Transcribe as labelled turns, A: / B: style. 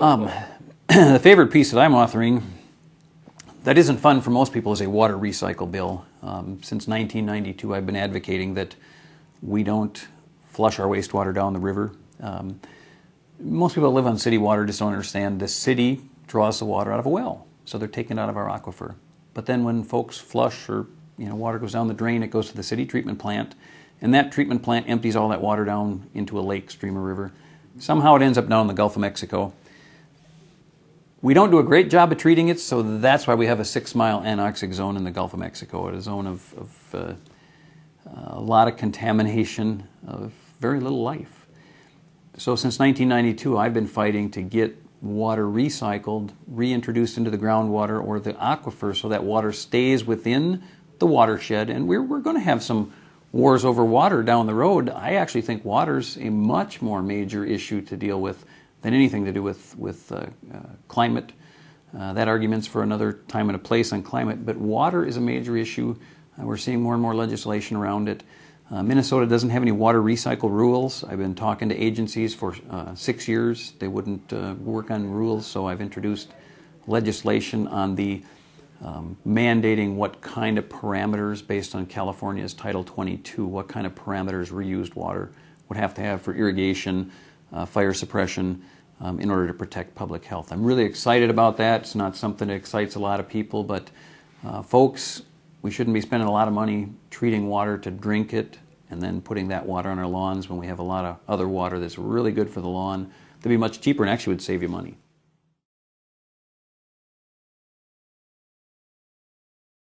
A: The favorite piece that I'm authoring that isn't fun for most people is a water recycle bill. Since 1992, I've been advocating that we don't flush our wastewater down the river. Most people that live on city water just don't understand the city draws the water out of a well, so they're taking it out of our aquifer. But then when folks flush or water goes down the drain, it goes to the city treatment plant, and that treatment plant empties all that water down into a lake, stream, or river. Somehow it ends up down in the Gulf of Mexico. We don't do a great job of treating it, so that's why we have a 6-mile anoxic zone in the Gulf of Mexico, a zone of a lot of contamination, of very little life. So since 1992, I've been fighting to get water recycled, reintroduced into the groundwater or the aquifer so that water stays within the watershed. And we're going to have some wars over water down the road. I actually think water's a much more major issue to deal with than anything to do with climate. That argument's for another time and a place on climate, but water is a major issue. We're seeing more and more legislation around it. Minnesota doesn't have any water recycle rules. I've been talking to agencies for 6 years. They wouldn't work on rules, so I've introduced legislation on the mandating what kind of parameters, based on California's Title 22, what kind of parameters reused water would have to have for irrigation, fire suppression, in order to protect public health. I'm really excited about that. It's not something that excites a lot of people, but folks, we shouldn't be spending a lot of money treating water to drink it and then putting that water on our lawns when we have a lot of other water that's really good for the lawn. That'd be much cheaper and actually would save you money.